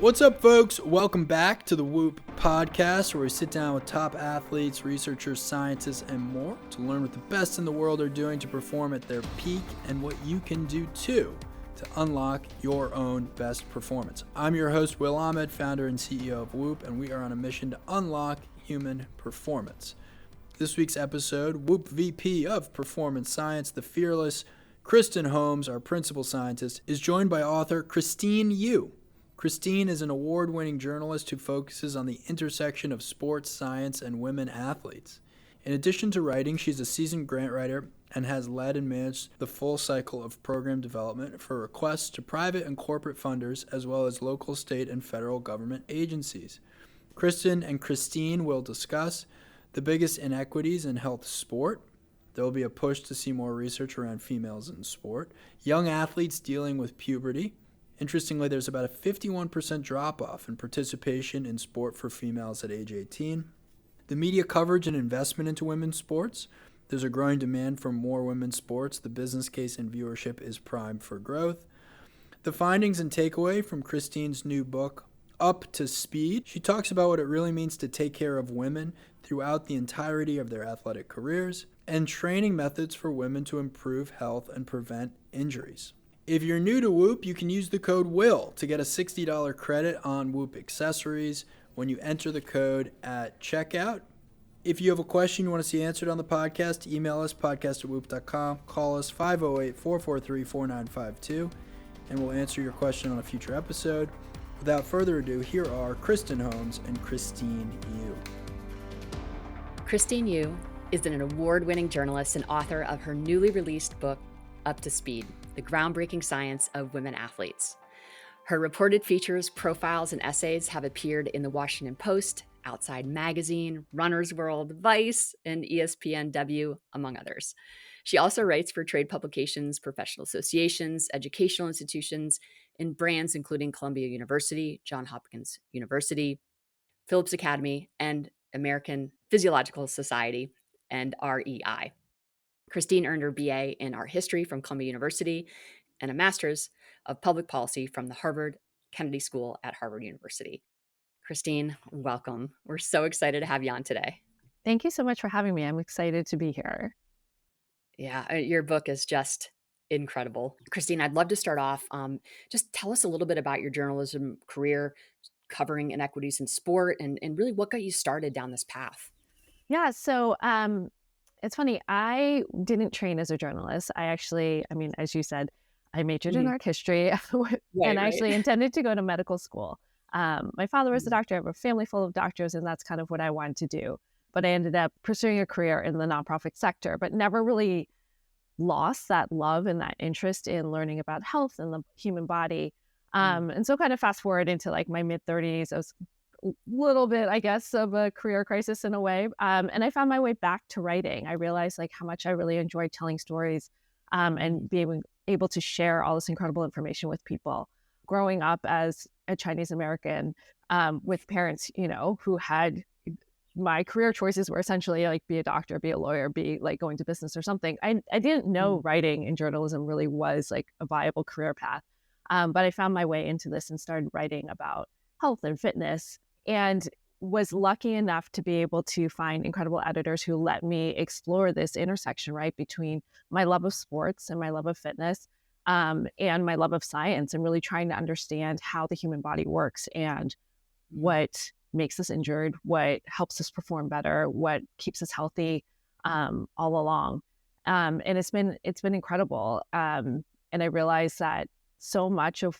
What's up, folks? Welcome back to the Whoop podcast, where we sit down with top athletes, researchers, scientists, and more to learn what the best in the world are doing to perform at their peak and what you can do too to unlock your own best performance. I'm your host, Will Ahmed, founder and CEO of Whoop, and we are on a mission to unlock human performance. This week's episode, Whoop VP of Performance Science, the fearless Kristen Holmes, our principal scientist, is joined by author Christine Yu. Christine is an award-winning journalist who focuses on the intersection of sports, science, and women athletes. In addition to writing, she's a seasoned grant writer and has led and managed the full cycle of program development for requests to private and corporate funders, as well as local, state, and federal government agencies. Kristen and Christine will discuss the biggest inequities in health sport. There will be a push to see more research around females in sport, young athletes dealing with puberty. Interestingly, there's about a 51% drop-off in participation in sport for females at age 18. The media coverage and investment into women's sports. There's a growing demand for more women's sports. The business case and viewership is primed for growth. The findings and takeaway from Christine's new book, Up to Speed. She talks about what it really means to take care of women throughout the entirety of their athletic careers, and training methods for women to improve health and prevent injuries. If you're new to Whoop, you can use the code WILL to get a $60 credit on Whoop accessories when you enter the code at checkout. If you have a question you want to see answered on the podcast, email us, podcast@whoop.com, call us 508-443-4952, and we'll answer your question on a future episode. Without further ado, here are Kristen Holmes and Christine Yu. Christine Yu is an award-winning journalist and author of her newly released book, Up to Speed, the groundbreaking science of women athletes. Her reported features, profiles, and essays have appeared in the Washington Post, Outside Magazine, Runner's World, Vice, and ESPNW, among others. She also writes for trade publications, professional associations, educational institutions, and brands including Columbia University, Johns Hopkins University, Phillips Academy, and American Physiological Society, and REI. Christine earned her BA in art history from Columbia University and a master's of public policy from the Harvard Kennedy School at Harvard University. Christine, welcome. We're so excited to have you on today. Thank you so much for having me. I'm excited to be here. Yeah, your book is just incredible. Christine, I'd love to start off. Just tell us a little bit about your journalism career, covering inequities in sport, and really what got you started down this path. Yeah, so it's funny. I didn't train as a journalist. As you said, I majored in art history and I actually intended to go to medical school. My father was a doctor. I have a family full of doctors, and that's kind of what I wanted to do. But I ended up pursuing a career in the nonprofit sector, but never really lost that love and that interest in learning about health and the human body. And so kind of fast forward into like my mid-30s, I was a little bit, I guess, of a career crisis in a way. And I found my way back to writing. I realized like how much I really enjoyed telling stories and being able to share all this incredible information with people. Growing up as a Chinese American with parents, who had my career choices were essentially like be a doctor, be a lawyer, be like going to business or something. I didn't know writing and journalism really was like a viable career path. But I found my way into this and started writing about health and fitness, and was lucky enough to be able to find incredible editors who let me explore this intersection, right, between my love of sports and my love of fitness and my love of science, and really trying to understand how the human body works and what makes us injured, what helps us perform better, what keeps us healthy all along. And it's been incredible. And I realized that so much of,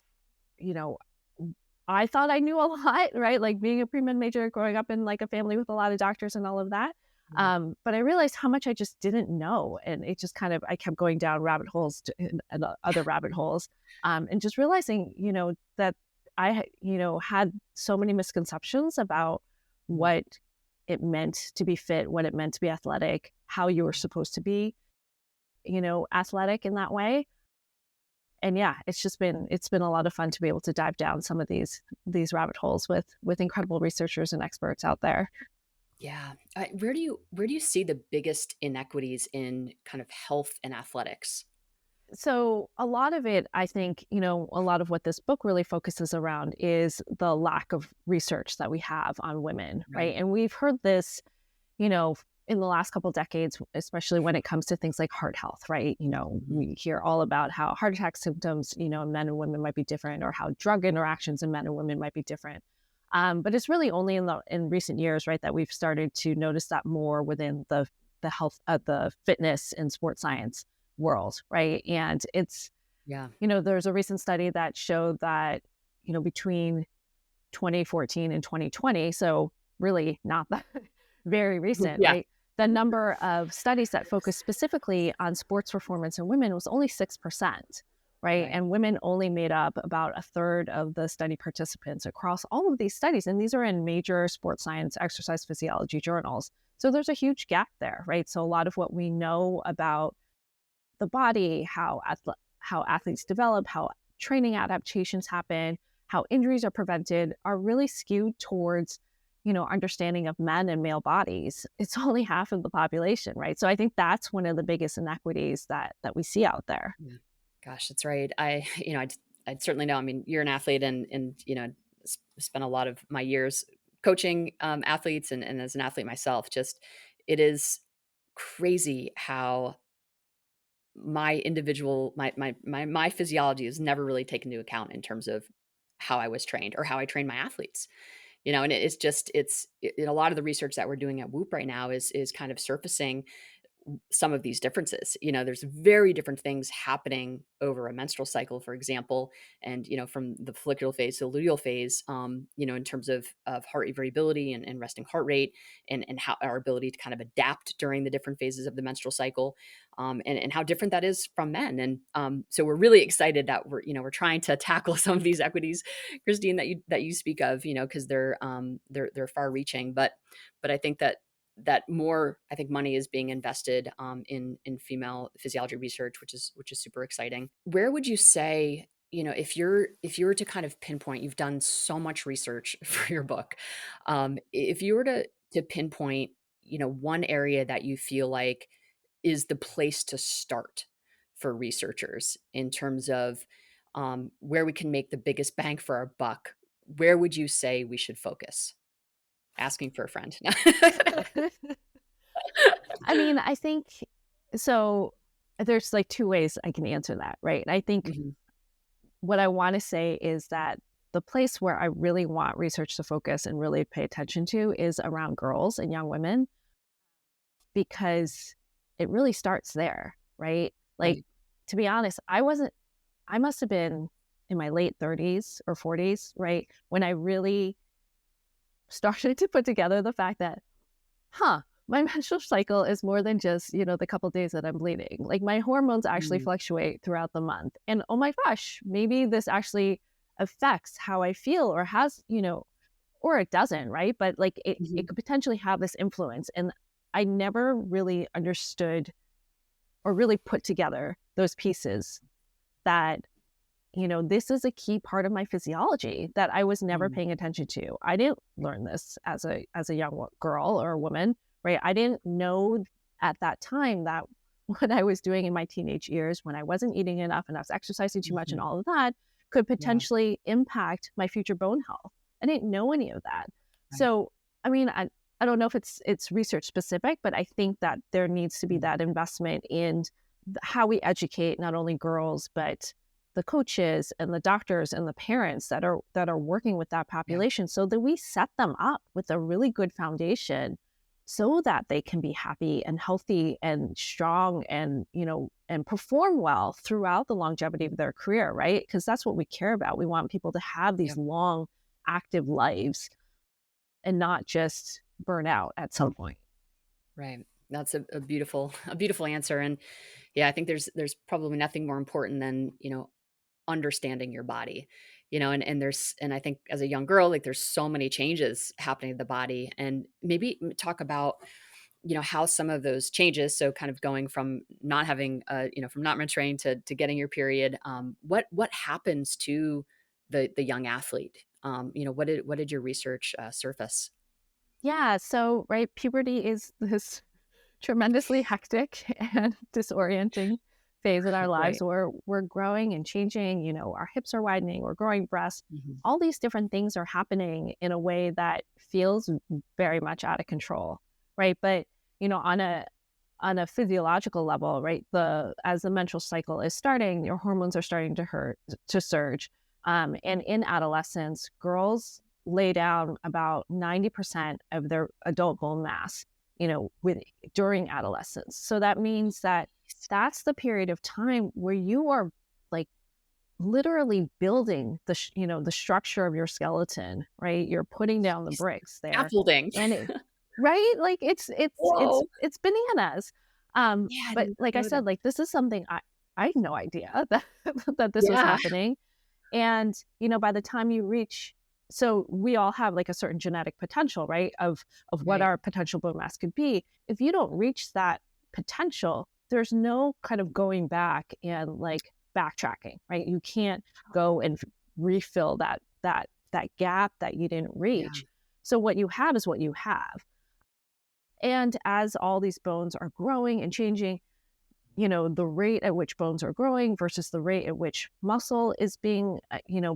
I thought I knew a lot, right? Like being a pre-med major, growing up in like a family with a lot of doctors and all of that. But I realized how much I just didn't know. And it just kind of, I kept going down rabbit holes and other rabbit holes and just realizing, that I, had so many misconceptions about what it meant to be fit, what it meant to be athletic, how you were supposed to be, athletic in that way. And yeah, it's been a lot of fun to be able to dive down some of these rabbit holes with incredible researchers and experts out there. Yeah. Where do you see the biggest inequities in kind of health and athletics? So a lot of it, I think, a lot of what this book really focuses around is the lack of research that we have on women, Right. right? And we've heard this, you know, in the last couple decades, especially when it comes to things like heart health, right? Mhm. We hear all about how heart attack symptoms, in men and women might be different, or how drug interactions in men and women might be different. But it's really only in recent years, right, that we've started to notice that more within the health, the fitness and sports science world, right? And it's, Yeah. there's a recent study that showed that, between 2014 and 2020, so really not that very recent, Yeah. right? The number of studies that focus specifically on sports performance in women was only 6%, right? Right. And women only made up about a third of the study participants across all of these studies. And these are in major sports science, exercise physiology journals. So there's a huge gap there, right? So a lot of what we know about the body, how athletes develop, how training adaptations happen, how injuries are prevented, are really skewed towards, understanding of men and male bodies. It's only half of the population, right? So I think that's one of the biggest inequities that we see out there. Yeah. Gosh, that's right. I certainly know. I mean, you're an athlete, and spent a lot of my years coaching athletes, and as an athlete myself, just it is crazy how my individual my physiology is never really taken into account in terms of how I was trained or how I train my athletes. And it's just a lot of the research that we're doing at Whoop right now is kind of surfacing some of these differences. There's very different things happening over a menstrual cycle, for example, and from the follicular phase to the luteal phase, in terms of heart rate variability and resting heart rate, and how our ability to kind of adapt during the different phases of the menstrual cycle, and how different that is from men. And so we're really excited that we're trying to tackle some of these equities, Christine, that you speak of, because they're far reaching, but I think that more, I think, money is being invested in female physiology research, which is super exciting. Where would you say, if you were to kind of pinpoint, you've done so much research for your book, if you were to pinpoint, one area that you feel like is the place to start for researchers in terms of where we can make the biggest bang for our buck, where would you say we should focus? Asking for a friend. I mean, I think so. There's like two ways I can answer that, right? I think Mhm. what I want to say is that the place where I really want research to focus and really pay attention to is around girls and young women, because it really starts there, right? Like, Right. to be honest, I must have been in my late 30s or 40s, right? When I really started to put together the fact that, my menstrual cycle is more than just, the couple days that I'm bleeding. Like, my hormones actually Mm. fluctuate throughout the month. And oh my gosh, maybe this actually affects how I feel, or has, or it doesn't, right? But like, it Mhm. could potentially have this influence. And I never really understood or really put together those pieces that, this is a key part of my physiology that I was never Mm. paying attention to. I didn't learn this as a young girl or a woman, right? I didn't know at that time that what I was doing in my teenage years, when I wasn't eating enough and I was exercising too much and Mhm. all of that, could Yeah. potentially impact my future bone health. I didn't know any of that. Right. So, I mean, I don't know if it's research specific, but I think that there needs to be Mm. that investment in how we educate not only girls, but the coaches and the doctors and the parents that are working with that Yeah. population, so that we set them up with a really good foundation, so that they can be happy and healthy and strong, and and perform well throughout the longevity of their career, right? Because that's what we care about. We want people to have these Yeah. long active lives and not just burn out at some point. Right. That's a beautiful a beautiful answer. And yeah, I think there's probably nothing more important than, understanding your body. And I think as a young girl, like, there's so many changes happening to the body, and maybe talk about, how some of those changes, so kind of going from not having from not menstruating to getting your period, what happens to the young athlete? What did your research surface? Yeah, so right, puberty is this tremendously hectic and disorienting phase in our lives Right. where we're growing and changing, our hips are widening, we're growing breasts. Mhm. All these different things are happening in a way that feels very much out of control, right? But, on a physiological level, right? As the menstrual cycle is starting, your hormones are starting to surge. And in adolescence, girls lay down about 90% of their adult bone mass, with during adolescence. So that means that's the period of time where you are like literally building the structure of your skeleton, right? You're putting down the bricks there. Scaffolding. And it right? Like Whoa. it's bananas. Yeah, I But did like I not know that. said, like this is something I had no idea that that this was Yeah. happening. And, by the time you reach so we all have like a certain genetic potential, right? Of what Right. our potential bone mass could be. If you don't reach that potential, there's no kind of going back and like backtracking, right? You can't go and refill that gap that you didn't Yeah. reach. So what you have is what you have. And as all these bones are growing and changing, the rate at which bones are growing versus the rate at which muscle is being,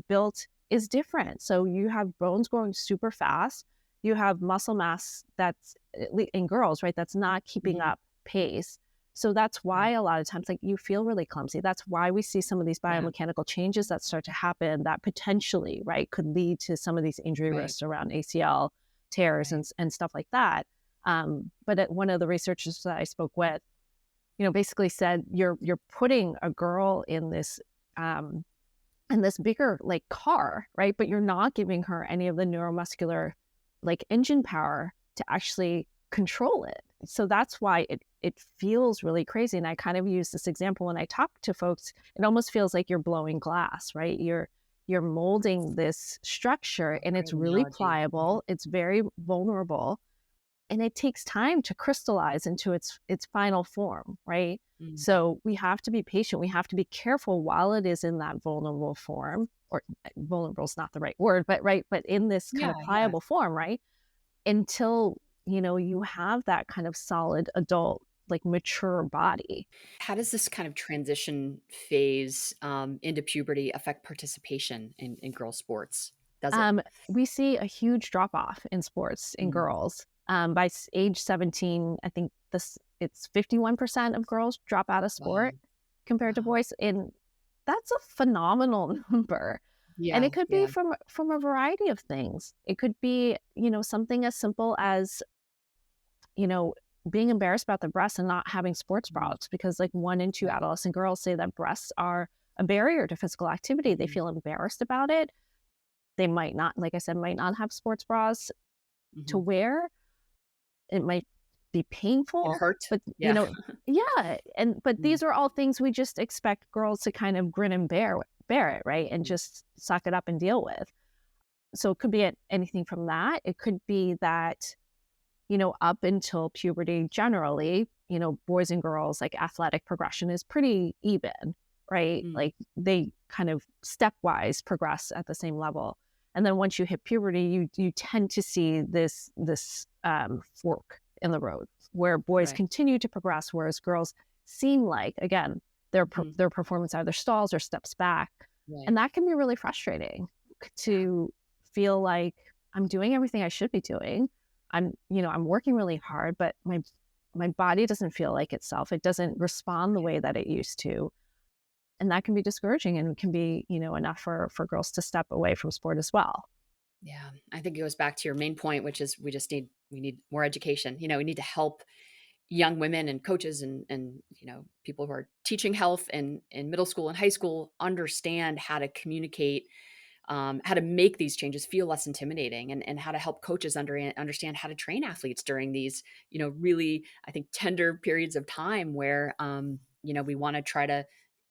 built is different. So you have bones growing super fast. You have muscle mass that's in girls, right? That's not keeping Mhm. up pace. So that's why Right. a lot of times, like you feel really clumsy. That's why we see some of these Yeah. biomechanical changes that start to happen that potentially, right, could lead to some of these injury Right. risks around ACL tears Right. and stuff like that. But one of the researchers that I spoke with, basically said you're putting a girl um, in this bigger like car, right? But you're not giving her any of the neuromuscular like engine power to actually control it. So that's why it feels really crazy. And I kind of use this example when I talk to folks. It almost feels like you're blowing glass, right? You're molding this structure and it's Great really analogy. Mhm. pliable. It's very vulnerable and it takes time to crystallize into its final form, right? Mhm. So we have to be patient. We have to be careful while it is in that vulnerable form, or vulnerable is not the right word, but right, but in this kind Yeah, of yeah. pliable form, right? Until you have that kind of solid adult, like mature body. How does this kind of transition phase, into puberty affect participation in girl sports? Does it? Um, we see a huge drop off in sports in Mm. girls. By age 17, I think it's 51% of girls drop out of Wow. sport compared to Wow. boys, and that's a phenomenal number. And Yeah, it could be yeah. from a variety of things. It could be, something as simple as, you know, being embarrassed about their breasts and not having sports Mhm. bras because like 1 in 2 Right. adolescent girls say that breasts are a barrier to physical activity. They Mhm. feel embarrassed about it. They might not, like I said, might not have sports bras to Mhm. wear. It might be Or painful, hurt? but Yeah. yeah, but Mm. these are all things we just expect girls to kind of grin and bear it, right? And Mm. just suck it up and deal with. So it could be anything from that. It could be that, up until puberty generally, boys and girls like athletic progression is pretty even, right? Mm. Like they kind of stepwise progress at the same level. And then once you hit puberty, you tend to see this fork in the road where boys Right. continue to progress, whereas girls seem like again Mhm. their performance either stalls or steps back, Right. and that can be really frustrating Yeah. to feel like I'm doing everything I should be doing. I'm working really hard, but my body doesn't feel like itself. It doesn't respond the way that it used to. And that can be discouraging and can be, enough for girls to step away from sport as well. Yeah. I think it goes back to your main point, which is we need more education. We need to help young women and coaches and people who are teaching health in middle school and high school understand how to communicate, how to make these changes feel less intimidating, and how to help coaches understand how to train athletes during these really, I think, tender periods of time where we want to try to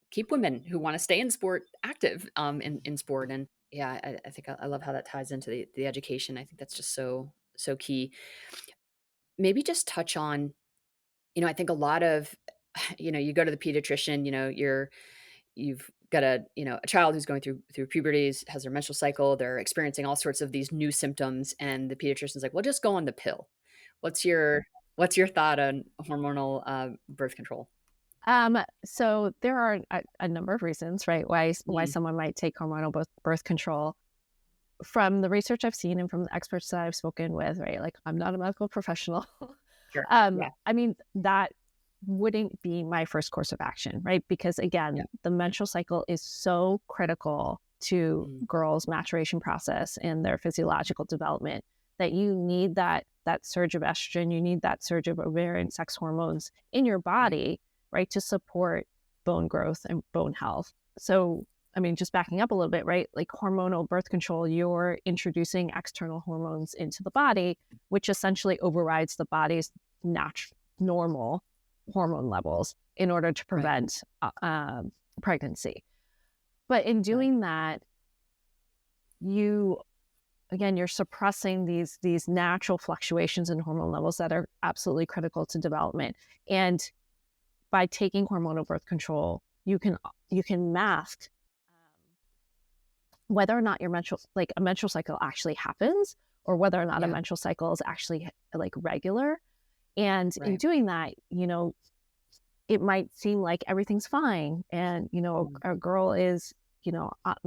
keep women who want to stay in sport active, in sport. And yeah, I think I love how that ties into the education. I think that's just so key. Maybe just touch on, I think a lot of, you go to the pediatrician, you've got a child who's going through puberties, has their menstrual cycle, they're experiencing all sorts of these new symptoms, and the pediatrician's like, "Well, just go on the pill." What's your thought on hormonal birth control? So there are a number of reasons, right, why someone might take hormonal birth control. From the research I've seen and from the experts that I've spoken with, right, like I'm not a medical professional. Sure. Yeah. I mean, that wouldn't be my first course of action, right? Because again, the menstrual cycle is so critical to girls' maturation process and their physiological development that you need that surge of estrogen, you need that surge of ovarian sex hormones in your body, right, to support bone growth and bone health. So, I mean, just backing up a little bit, right? Like hormonal birth control, you're introducing external hormones into the body, which essentially overrides the body's normal hormone levels in order to prevent pregnancy. But in doing that, you're suppressing these natural fluctuations in hormone levels that are absolutely critical to development. And by taking hormonal birth control, you can mask whether or not a menstrual cycle actually happens, or whether or not a menstrual cycle is actually like regular. And in doing that, it might seem like everything's fine. And, a girl is,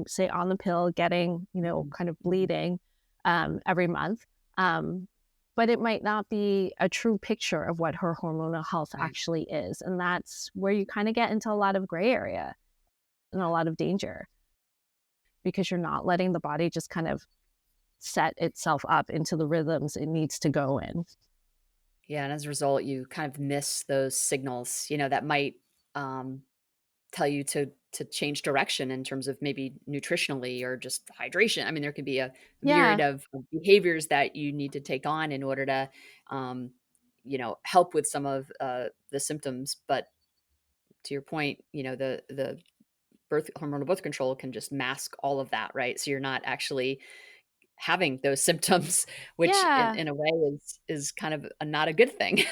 say on the pill getting, kind of bleeding every month. But it might not be a true picture of what her hormonal health actually is. And that's where you kind of get into a lot of gray area and a lot of danger, because you're not letting the body just kind of set itself up into the rhythms it needs to go in. Yeah, and as a result, you kind of miss those signals, that might tell you to change direction in terms of maybe nutritionally or just hydration. I mean, there could be a myriad of behaviors that you need to take on in order to, help with some of the symptoms. But to your point, the hormonal birth control can just mask all of that, right? So you're not actually having those symptoms, which in a way is kind of not a good thing.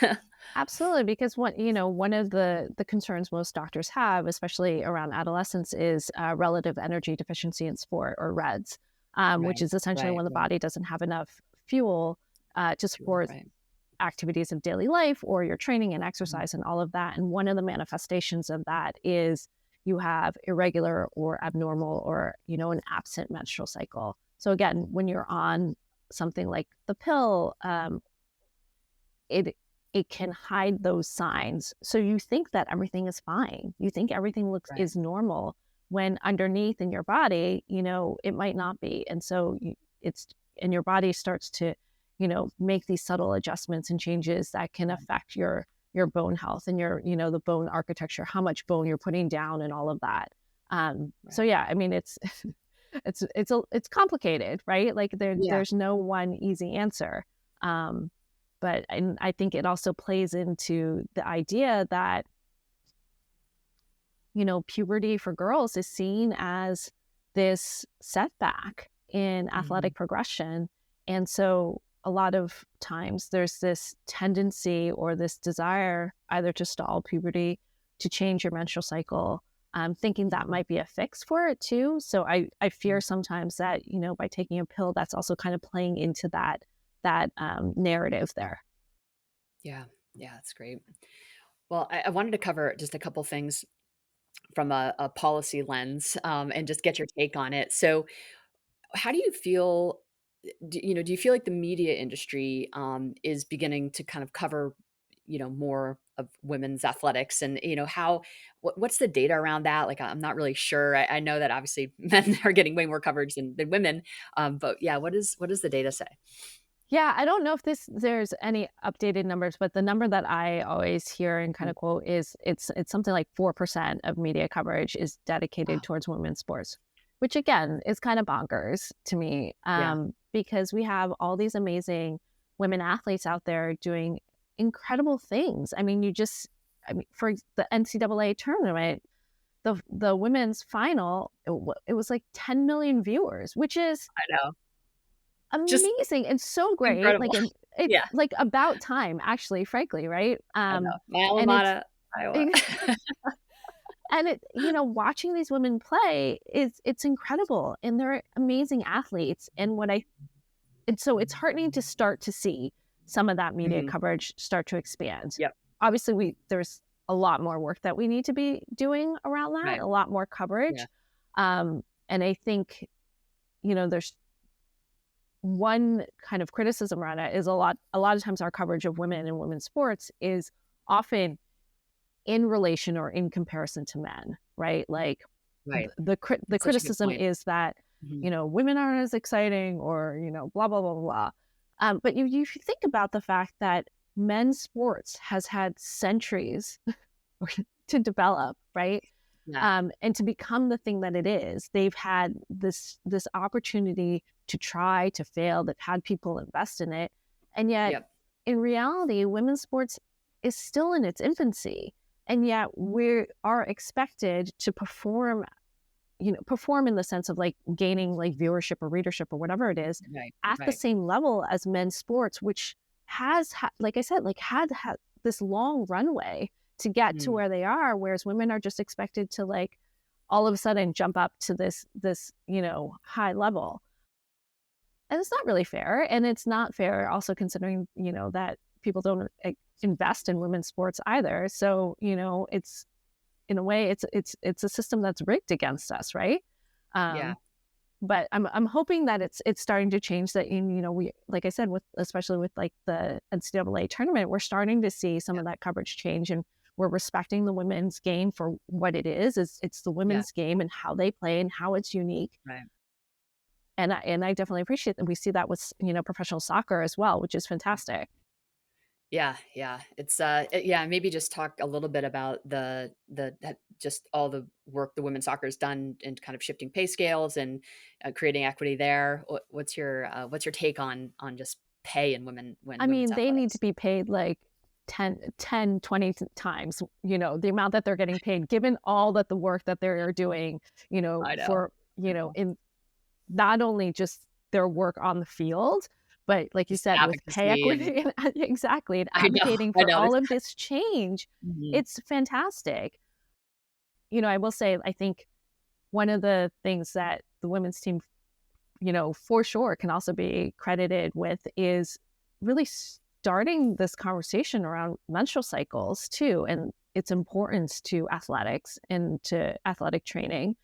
Absolutely, because one of the concerns most doctors have, especially around adolescence, is relative energy deficiency in sport, or REDS, which is essentially when the body doesn't have enough fuel to support activities of daily life or your training and exercise and all of that. And one of the manifestations of that is you have irregular or abnormal or, an absent menstrual cycle. So again, when you're on something like the pill, it can hide those signs. So you think that everything is fine. You think everything is normal, when underneath in your body, it might not be. And so your body starts to, make these subtle adjustments and changes that can affect your bone health and your, the bone architecture, how much bone you're putting down and all of that. So yeah, I mean, it's complicated, right? Like there's no one easy answer. But I think it also plays into the idea that, puberty for girls is seen as this setback in athletic progression. And so a lot of times there's this tendency or this desire either to stall puberty, to change your menstrual cycle, thinking that might be a fix for it too. So I fear sometimes that, by taking a pill, that's also kind of playing into that narrative there. Yeah, that's great. Well, I wanted to cover just a couple things from a policy lens, and just get your take on it. So how do you feel, do you feel like the media industry is beginning to kind of cover, more of women's athletics, and, what's the data around that? Like, I'm not really sure. I know that obviously men are getting way more coverage than women. But yeah, what does the data say? Yeah, I don't know if there's any updated numbers, but the number that I always hear and kind of quote is it's something like 4% of media coverage is dedicated towards women's sports, which again is kind of bonkers to me, because we have all these amazing women athletes out there doing incredible things. I mean, for the NCAA tournament, the women's final, it was like 10 million viewers, which is I know. Amazing and so great. Incredible. Like it's like about time, actually, frankly, right? I know. My alma mater, Iowa. And watching these women play it's incredible, and they're amazing athletes. And so it's heartening to start to see some of that media coverage start to expand. Yep. Obviously, there's a lot more work that we need to be doing around that, Right. a lot more coverage. And I think, there's one kind of criticism around it is a lot of times our coverage of women and women's sports is often in relation or in comparison to men, right? Like Right. the That's such a good criticism point. is that, women aren't as exciting or, blah, blah, blah, blah. But you think about the fact that men's sports has had centuries to develop, right? Yeah. And to become the thing that it is, they've had this opportunity to try, to fail. They've had people invest in it, and yet, Yep. in reality, women's sports is still in its infancy, and yet we are expected to perform in the sense of like gaining like viewership or readership or whatever it is Right. at the Right. same level as men's sports, which has, like I said, like had this long runway to get to where they are, whereas women are just expected to like all of a sudden jump up to this high level. And it's not really fair. And it's not fair also considering, that people don't invest in women's sports either. So, it's in a way it's a system that's rigged against us, right? Yeah. But I'm hoping that it's starting to change that we, like I said, especially with like the NCAA tournament, we're starting to see some of that coverage change, and we're respecting the women's game for what it is. It's the women's game and how they play and how it's unique. Right. And I definitely appreciate that we see that with professional soccer as well, which is fantastic. Yeah, yeah. It's maybe just talk a little bit about that just all the work the women's soccer has done in kind of shifting pay scales and creating equity there. What's your take on just pay in women's They need to athletics? be paid like 10, 20 times, the amount that they're getting paid, given all that the work that they're doing, I know. for, in not only just their work on the field, but like you Just said, with pay advocacy equity and exactly, and I know, advocating I for know. all of this change, Mhm. it's fantastic. I will say, I think one of the things that the women's team, for sure can also be credited with is really starting this conversation around menstrual cycles too, and its importance to athletics and to athletic training.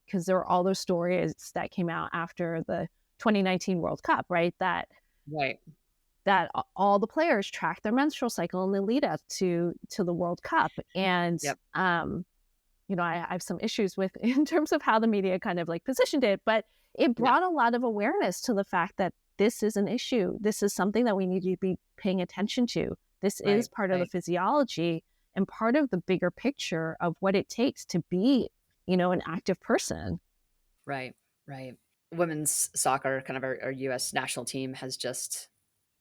Because there were all those stories that came out after the 2019 World Cup, right? Right. That all the players tracked their menstrual cycle in the lead up to the World Cup. And, Yep. I have some issues with in terms of how the media kind of like positioned it, but it brought a lot of awareness to the fact that this is an issue. This is something that we need to be paying attention to. This is part of the physiology and part of the bigger picture of what it takes to be, an active person. Right. Right. Women's soccer, kind of our U.S. national team, has just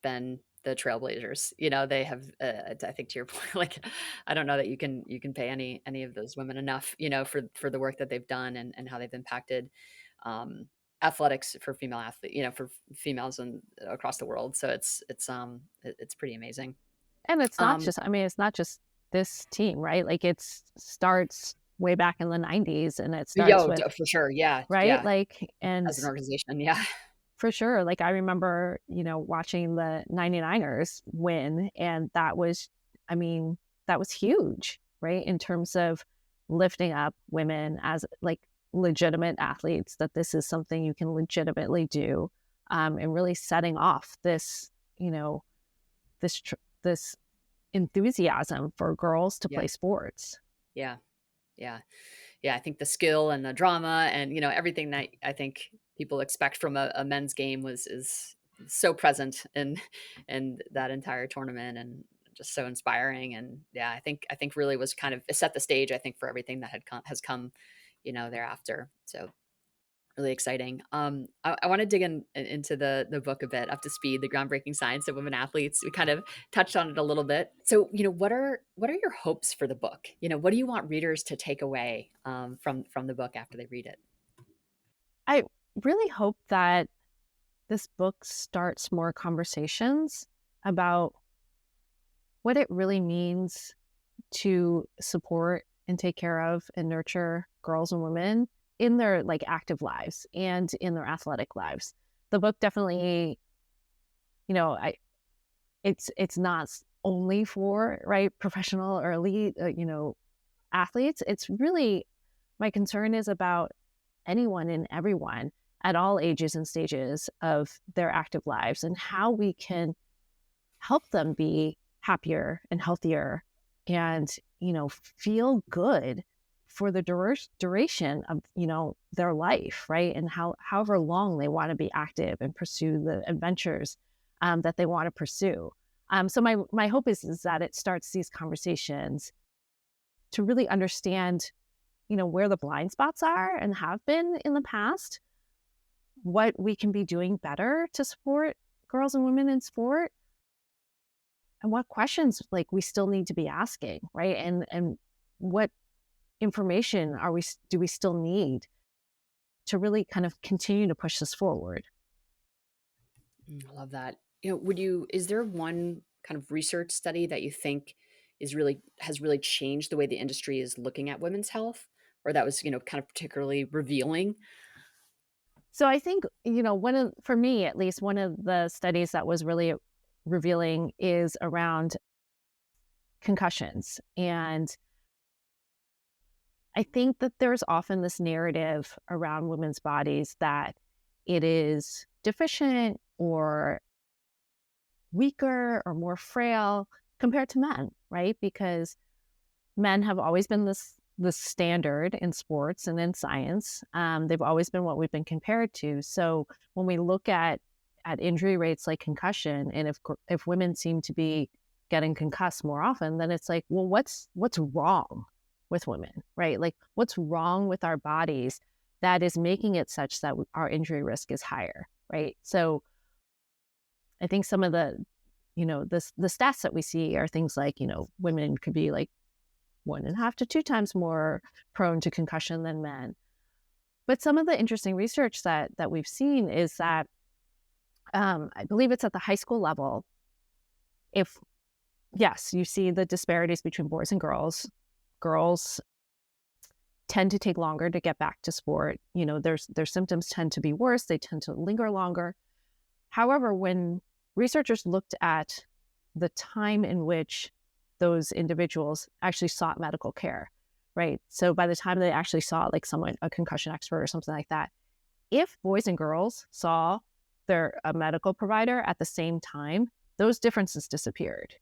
been the trailblazers. They have, I think to your point, like, I don't know that you can pay any of those women enough, for the work that they've done and how they've impacted athletics for female for females and across the world. So it's pretty amazing. And it's not Um, just, it's not just this team, right? Like it starts way back in the 90s, and it starts with, for sure, yeah, right? yeah, Like, and as an organization, yeah, for sure, like I remember, watching the 99ers win, and that was, that was huge, right? In terms of lifting up women as like legitimate athletes, that this is something you can legitimately do, and really setting off this, this enthusiasm for girls to yeah, play sports. yeah, yeah. Yeah, I think the skill and the drama and, everything that I think people expect from a men's game is so present in that entire tournament and just so inspiring. And yeah, I think really was kind of it set the stage, I think, for everything that has come, thereafter. So really exciting. I want to dig into the book a bit, Up to Speed: The Groundbreaking Science of Women Athletes. We kind of touched on it a little bit. So, what are your hopes for the book? What do you want readers to take away from the book after they read it? I really hope that this book starts more conversations about what it really means to support and take care of and nurture girls and women in their like active lives and in their athletic lives. The book definitely, it's not only for, right, professional or elite, athletes. It's really, my concern is about anyone and everyone at all ages and stages of their active lives, and how we can help them be happier and healthier and, feel good for the duration of, their life, right? And however long they want to be active and pursue the adventures that they want to pursue. So my hope is that it starts these conversations to really understand, where the blind spots are and have been in the past, what we can be doing better to support girls and women in sport, and what questions like we still need to be asking, right? And what information do we still need to really kind of continue to push this forward? I love that. Is there one kind of research study that you think has really changed the way the industry is looking at women's health, or that was, kind of particularly revealing? So I think, for me at least, one of the studies that was really revealing is around concussions. And I think that there's often this narrative around women's bodies that it is deficient or weaker or more frail compared to men, right? Because men have always been the standard in sports and in science. They've always been what we've been compared to. So when we look at injury rates like concussion, and if women seem to be getting concussed more often, then it's like, well, what's wrong with women, right? Like, what's wrong with our bodies that is making it such that our injury risk is higher, right? So I think some of the stats that we see are things like, women could be like 1.5 to 2 times more prone to concussion than men. But some of the interesting research that we've seen is that I believe it's at the high school level. Yes, you see the disparities between boys and girls. Girls tend to take longer to get back to sport. Their symptoms tend to be worse. They tend to linger longer. However, when researchers looked at the time in which those individuals actually sought medical care, right? So by the time they actually saw like a concussion expert or something like that, if boys and girls saw a medical provider at the same time, those differences disappeared,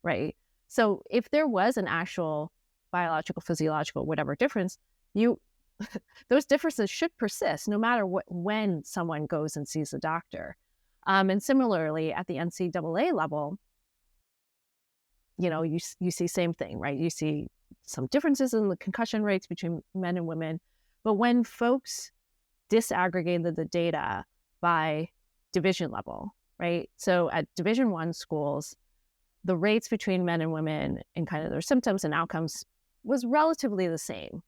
right? So if there was an actual biological, physiological, whatever difference, those differences should persist no matter when someone goes and sees a doctor. And similarly, at the NCAA level, you see same thing, right? You see some differences in the concussion rates between men and women. But when folks disaggregated the data by division level, right? So at Division I schools, the rates between men and women and kind of their symptoms and outcomes was relatively the same.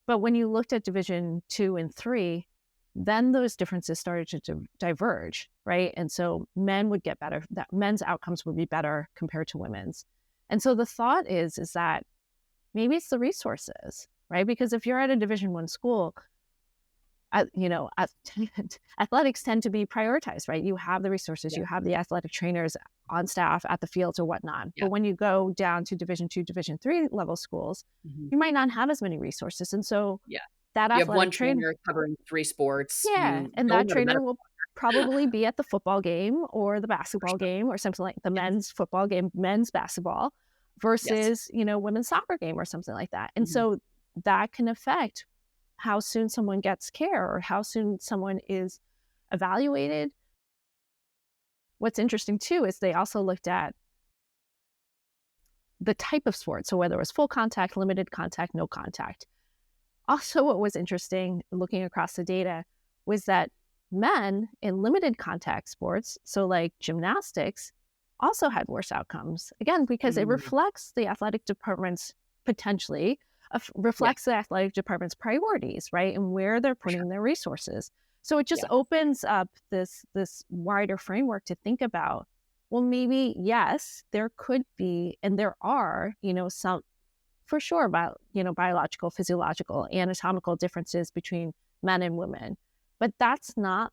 But when you looked at Division II and III, then those differences started to diverge, right? And so men would get better, that men's outcomes would be better compared to women's. And so the thought is that maybe it's the resources, right? Because if you're at a Division I school, athletics tend to be prioritized, right? You have the resources, you have the athletic trainers on staff at the fields or whatnot. Yeah. But when you go down to Division II, Division III level schools, you might not have as many resources. And so that you have one trainer covering 3 sports. Yeah, and that trainer will probably be at the football game or the basketball game or something like the men's football game, men's basketball versus, women's soccer game or something like that. And so that can affect how soon someone gets care or how soon someone is evaluated. What's interesting too is they also looked at the type of sport. So whether it was full contact, limited contact, no contact. Also, what was interesting looking across the data was that men in limited contact sports, so like gymnastics, also had worse outcomes. Again, because it reflects the athletic department's the athletic department's priorities, right? And where they're putting their resources. So it just opens up this wider framework to think about, well, maybe, yes, there could be, and there are, some, for sure, about, biological, physiological, anatomical differences between men and women. But that's not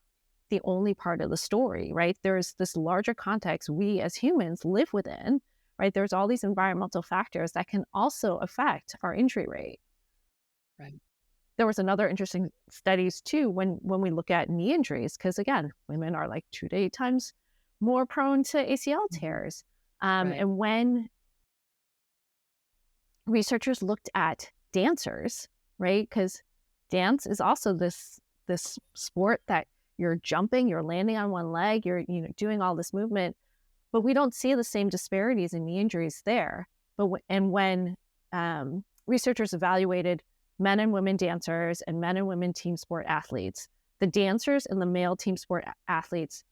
the only part of the story, right? There's this larger context we as humans live within, right? There's all these environmental factors that can also affect our injury rate. Right. There was another interesting studies too when we look at knee injuries, because again, women are like 2 to 8 times more prone to ACL tears. Right. And when researchers looked at dancers, right? Because dance is also this sport that you're jumping, you're landing on one leg, you're doing all this movement, but we don't see the same disparities in knee injuries there. But when researchers evaluated men and women dancers and men and women team sport athletes, the dancers and the male team sport athletes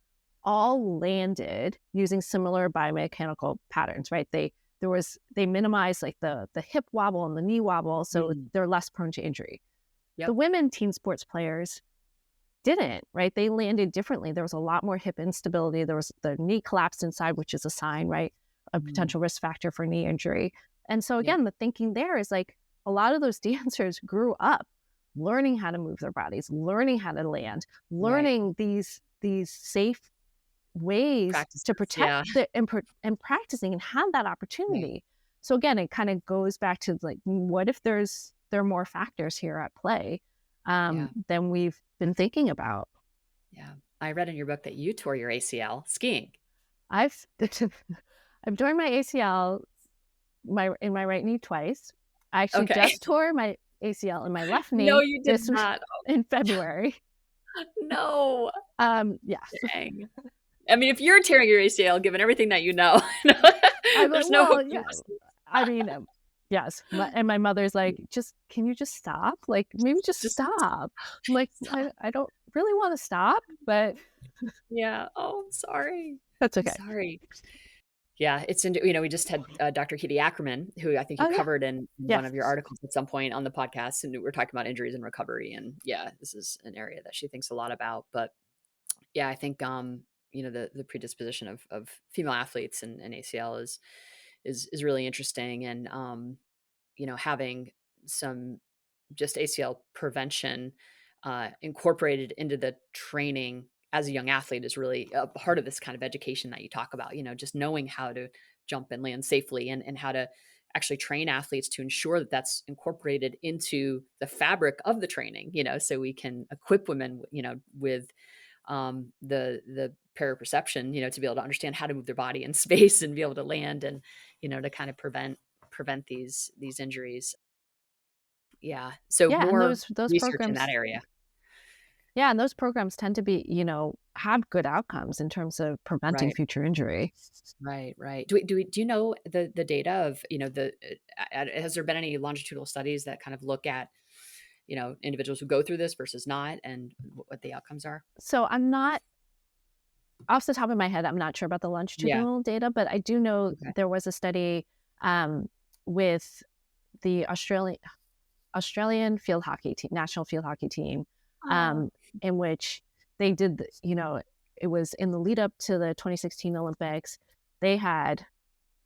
all landed using similar biomechanical patterns, right? They minimized like the hip wobble and the knee wobble, so they're less prone to injury. Yep. The women team sports players didn't, right? They landed differently. There was a lot more hip instability. There was the knee collapsed inside, which is a sign, right? A potential risk factor for knee injury. And so again, the thinking there is like a lot of those dancers grew up learning how to move their bodies, learning how to land, learning these safe ways to protect and practicing and have that opportunity. Right. So again, it kind of goes back to like, what if there are more factors here at play than we've been thinking about? Yeah. I read in your book that you tore your ACL skiing. I've torn my ACL in my right knee twice. I actually just tore my ACL in my left knee. No, you did not. In February. No. Yeah. Dang. I mean, if you're tearing your ACL, given everything that there's no hope. I mean, yes. And my mother's like, can you just stop? Like, maybe just stop. I'm like, I don't really want to stop, but. Yeah. Oh, I'm sorry. That's okay. I'm sorry. Yeah. We just had Dr. Katie Ackerman, who I think you covered in one of your articles at some point on the podcast. And we're talking about injuries and recovery. And yeah, this is an area that she thinks a lot about. But yeah, I think, the predisposition of female athletes and ACL is really interesting. And, having some just ACL prevention incorporated into the training as a young athlete is really a part of this kind of education that you talk about, just knowing how to jump and land safely and how to actually train athletes to ensure that that's incorporated into the fabric of the training, so we can equip women, with the proprioception, to be able to understand how to move their body in space and be able to land and, to kind of prevent these injuries. Yeah. So more those research programs, in that area. Yeah. And those programs tend to be, have good outcomes in terms of preventing future injury. Right. Do you know the data of, has there been any longitudinal studies that kind of look at, individuals who go through this versus not and what the outcomes are? So I'm not, off the top of my head, I'm not sure about the longitudinal data, but I do know there was a study with the Australian field hockey team, national field hockey team, in which they did, it was in the lead up to the 2016 Olympics. They had,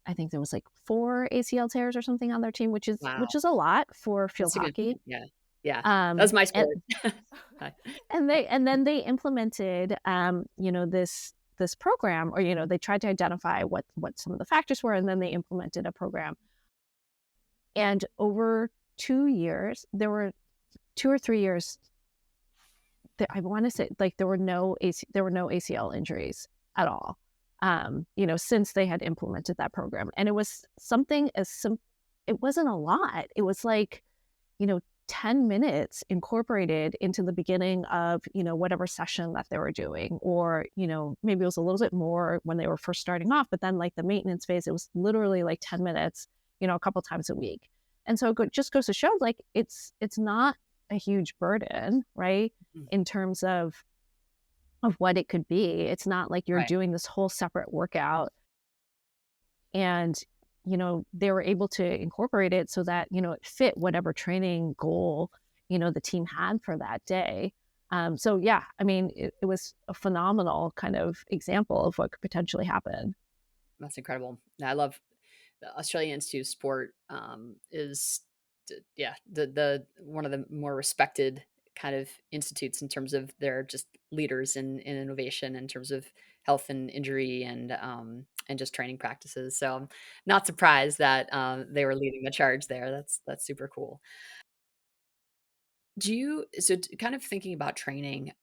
I think there was like 4 ACL tears or something on their team, which is a lot for field hockey. Yeah. That's my sport. And then they implemented, this program, or, they tried to identify what some of the factors were, and then they implemented a program. And over 2 years, there were 2 or 3 years that I want to say, like, there were no ACL injuries at all, since they had implemented that program. And it was something it wasn't a lot. It was like, 10 minutes incorporated into the beginning of, whatever session that they were doing, or, maybe it was a little bit more when they were first starting off, but then like the maintenance phase, it was literally like 10 minutes, a couple times a week. And so it just goes to show, like, it's not a huge burden, right? In terms of what it could be. It's not like you're doing this whole separate workout. And, they were able to incorporate it so that, it fit whatever training goal, the team had for that day. So yeah, I mean, it was a phenomenal kind of example of what could potentially happen. That's incredible. I love the Australian Institute of Sport is the one of the more respected kind of institutes in terms of they're just leaders in innovation in terms of health and injury and just training practices. So I'm not surprised that they were leading the charge there. That's super cool. Kind of thinking about training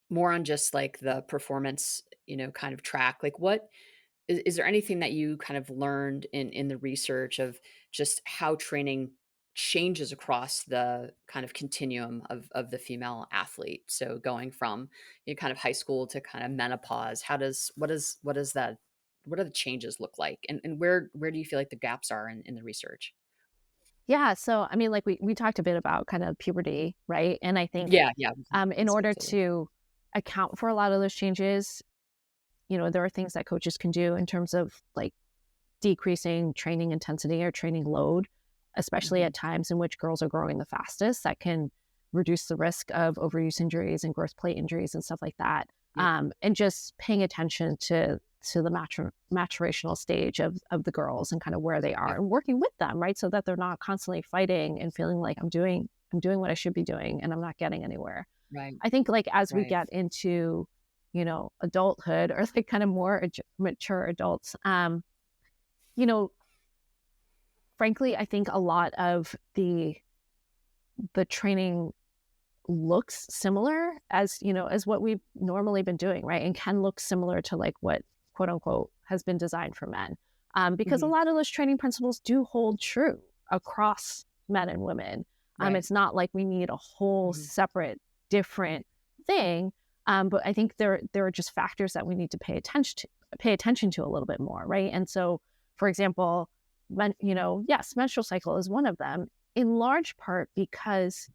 more on just like the performance, kind of track, like what is there anything that you kind of learned in the research of just how training changes across the kind of continuum of the female athlete? So going from kind of high school to kind of menopause, what do the changes look like? And where do you feel like the gaps are in the research? Yeah. So, I mean, like we talked a bit about kind of puberty, right? And I think Yeah, yeah. in order Absolutely. to account for a lot of those changes, there are things that coaches can do in terms of like decreasing training intensity or training load, especially Mhm. at times in which girls are growing the fastest, that can reduce the risk of overuse injuries and growth plate injuries and stuff like that. Yeah, And just paying attention to the maturational stage of the girls and kind of where they yeah. are and working with them, right? So that they're not constantly fighting and feeling like I'm doing what I should be doing and I'm not getting anywhere. Right, I think like as we right. get into, adulthood or like kind of more mature adults, you know, frankly, I think a lot of the training looks similar as what we've normally been doing, right? And can look similar to like what quote unquote has been designed for men. Because a Mhm. lot of those training principles do hold true across men and women. Right. It's not like we need a whole Mhm. separate, different thing. But I think there are just factors that we need to pay attention to a little bit more, right? And so, for example, yes, menstrual cycle is one of them, in large part because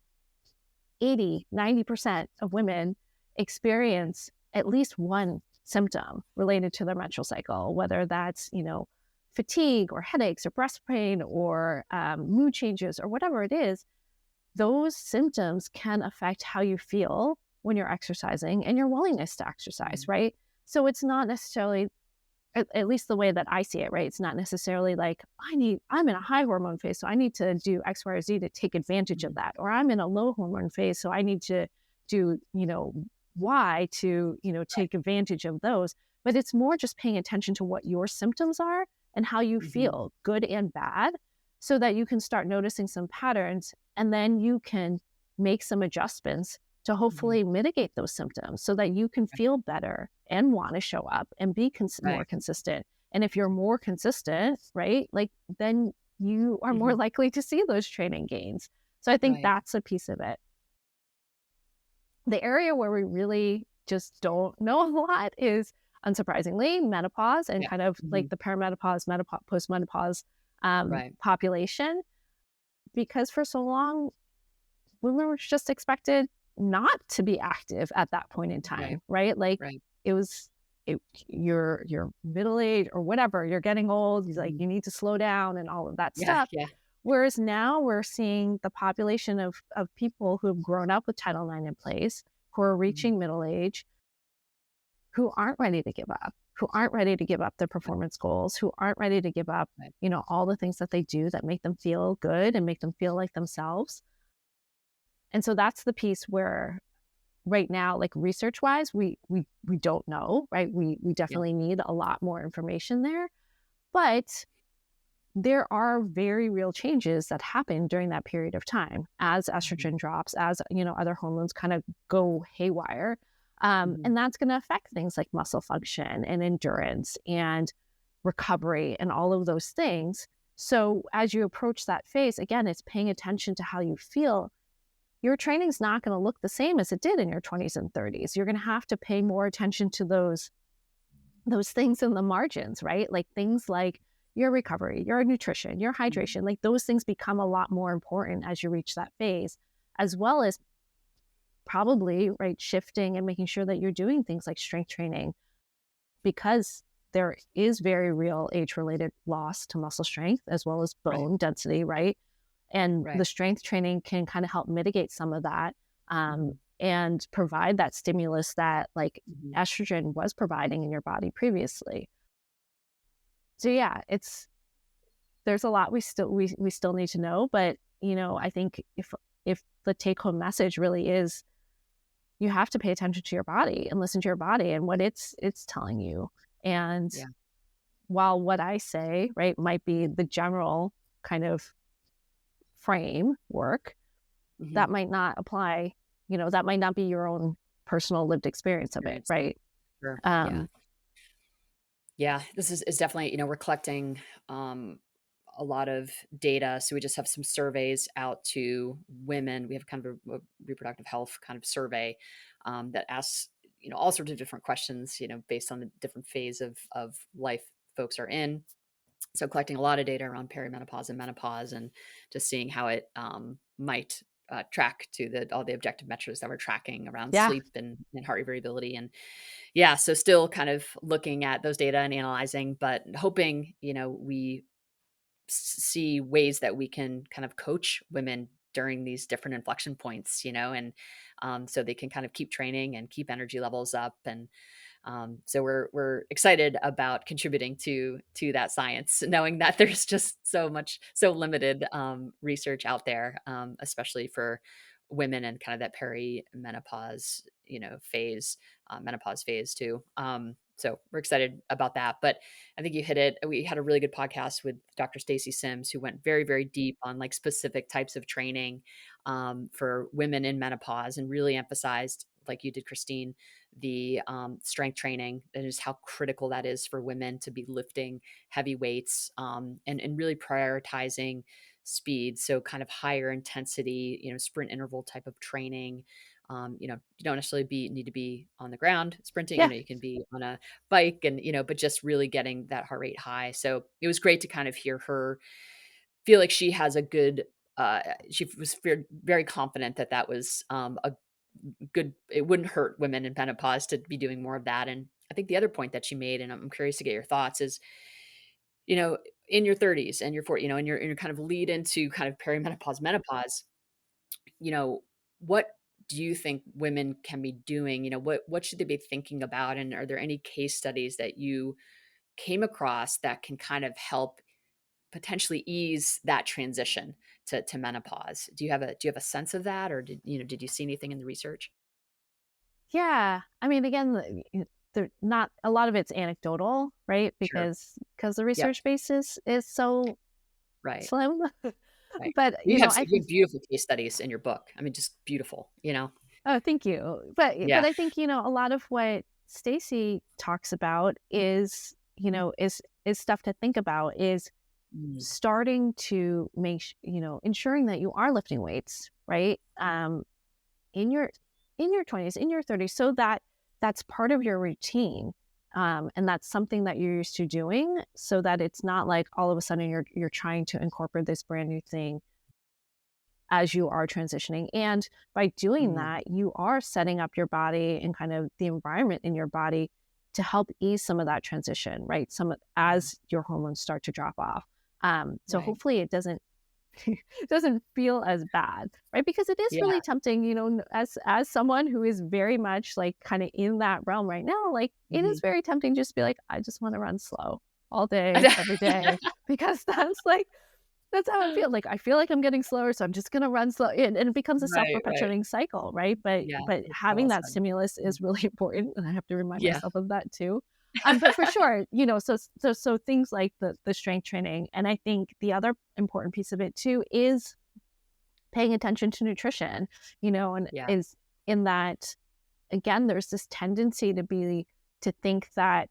80-90% of women experience at least one symptom related to their menstrual cycle, whether that's, fatigue or headaches or breast pain or mood changes or whatever it is. Those symptoms can affect how you feel when you're exercising and your willingness to exercise, Mhm. right? So it's not necessarily, at least the way that I see it, right? It's not necessarily like I'm in a high hormone phase, so I need to do X, Y, or Z to take advantage of Mhm. that. Or I'm in a low hormone phase, so I need to do, Y to, Right. take advantage of those. But it's more just paying attention to what your symptoms are and how you Mhm. feel, good and bad, so that you can start noticing some patterns and then you can make some adjustments to Mhm. hopefully mitigate those symptoms so that you can feel better and want to show up and be more Right. consistent. And if you're more consistent, right, like then you are more Mhm. likely to see those training gains. So I think Right. that's a piece of it. The area where we really just don't know a lot is, unsurprisingly, menopause and Yeah. kind of like Mhm. the perimenopause, postmenopause Right. population. Because for so long, women were just expected not to be active at that point in Right. time, right? Like Right. it was it, you're middle age or whatever, you're getting old, like Mhm. you need to slow down and all of that Yeah, stuff. yeah. Whereas now we're seeing the population of people who have grown up with Title IX in place, who are Mhm. reaching middle age, who aren't ready to give up, who aren't ready to give up their Right. performance goals, who aren't ready to give up, Right. all the things that they do that make them feel good and make them feel like themselves. And so that's the piece where right now, like research wise, we don't know, right? We Yeah. definitely need a lot more information there. But there are very real changes that happen during that period of time as Mhm. estrogen drops, as other hormones kind of go haywire. Mhm. And that's going to affect things like muscle function and endurance and recovery and all of those things. So as you approach that phase, again, it's paying attention to how you feel. Your training's not going to look the same as it did in your 20s and 30s. You're going to have to pay more attention to those things in the margins, right? Like things like your recovery, your nutrition, your Mhm. hydration, like those things become a lot more important as you reach that phase, as well as probably, right, shifting and making sure that you're doing things like strength training because there is very real age related loss to muscle strength as well as Right. bone density, right? And the Right. strength training can kind of help mitigate some of that, Mhm. and provide that stimulus that like Mhm. estrogen was providing in your body previously. So yeah, there's a lot we still need to know, but I think if the take home message really is you have to pay attention to your body and listen to your body and what it's telling you. And while what I say, right, might be the general kind of framework, that might not apply, that might not be your own personal lived experience of it, right? Sure. Yeah, this is definitely, we're collecting a lot of data. So we just have some surveys out to women. We have kind of a reproductive health kind of survey that asks, all sorts of different questions, based on the different phase of life folks are in. So collecting a lot of data around perimenopause and menopause, and just seeing how it might track to all the objective metrics that we're tracking around sleep and heart rate variability. And so still kind of looking at those data and analyzing, but hoping, we see ways that we can kind of coach women during these different inflection points, and so they can kind of keep training and keep energy levels up. And so we're excited about contributing to that science, knowing that there's just so limited research out there, especially for women and kind of that perimenopause, phase, menopause phase too. So we're excited about that. But I think you hit it. We had a really good podcast with Dr. Stacy Sims, who went very, very deep on like specific types of training for women in menopause, and really emphasized, like you did, Christine, the strength training, and just how critical that is for women to be lifting heavy weights, and really prioritizing speed. So kind of higher intensity, sprint interval type of training. You don't necessarily need to be on the ground sprinting, you can be on a bike, and, but just really getting that heart rate high. So it was great to kind of hear her feel like she has a good, she was very confident that was a good, it wouldn't hurt women in menopause to be doing more of that. And I think the other point that she made, and I'm curious to get your thoughts, is, in your 30s and your 40s, and your kind of lead into kind of perimenopause, menopause, what do you think women can be doing? What should they be thinking about? And are there any case studies that you came across that can kind of help potentially ease that transition to menopause? Do you have a sense of that, or did you see anything in the research? Yeah. I mean, again, not a lot of it's anecdotal, right? Because the research basis is so slim. Right. But you have beautiful case studies in your book. I mean, just beautiful, Oh, thank you. But I think, a lot of what Stacy talks about is, is stuff to think about, is starting to make, ensuring that you are lifting weights, right? In your 20s, in your 30s, so that that's part of your routine. And that's something that you're used to doing, so that it's not like all of a sudden you're trying to incorporate this brand new thing as you are transitioning. And by doing that, you are setting up your body and kind of the environment in your body to help ease some of that transition, right? As your hormones start to drop off. So hopefully it doesn't feel as bad, right? Because it is really tempting, as someone who is very much like kind of in that realm right now, like it is very tempting just to be like, I just want to run slow all day, every day, because that's how I feel. Like, I feel like I'm getting slower, so I'm just going to run slow. And it becomes a self-perpetuating cycle, right? But having that stimulus is really important. And I have to remind myself of that too. But for sure, so things like the strength training. And I think the other important piece of it too is paying attention to nutrition, and is in that, again, there's this tendency to think that,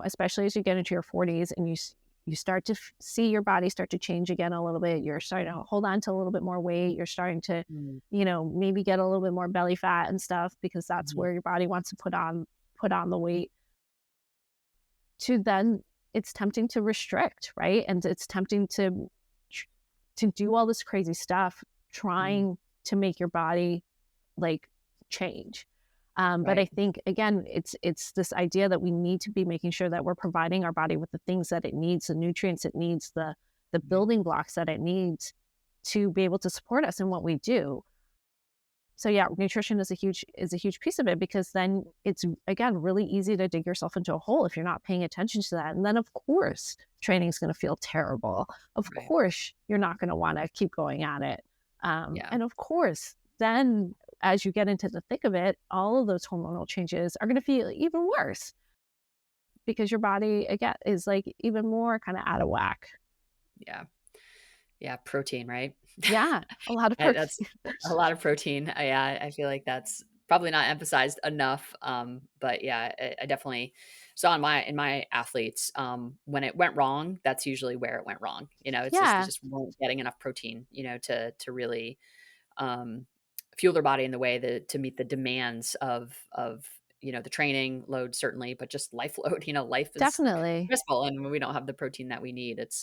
especially as you get into your 40s and you start to see your body start to change again a little bit. You're starting to hold on to a little bit more weight. You're starting to, maybe get a little bit more belly fat and stuff, because that's where your body wants to put on the weight. Then it's tempting to restrict, right? And it's tempting to do all this crazy stuff, trying to make your body like change. But I think, again, it's this idea that we need to be making sure that we're providing our body with the things that it needs, the nutrients it needs, the building blocks that it needs to be able to support us in what we do. So nutrition is a huge piece of it, because then it's, again, really easy to dig yourself into a hole if you're not paying attention to that. And then of course, training is going to feel terrible. Of course, you're not going to want to keep going at it. And of course, then as you get into the thick of it, all of those hormonal changes are going to feel even worse because your body, again, is like even more kind of out of whack. Yeah. Yeah. Protein, right? Yeah. A lot of protein. That's a lot of protein. I feel like that's probably not emphasized enough. But yeah, I definitely saw in my athletes, when it went wrong, that's usually where it went wrong. It's just, they Yeah, just weren't getting enough protein, to really, fuel their body in the way that to meet the demands of, the training load, certainly, but just life load. Life is definitely. stressful, and when we don't have the protein that we need, it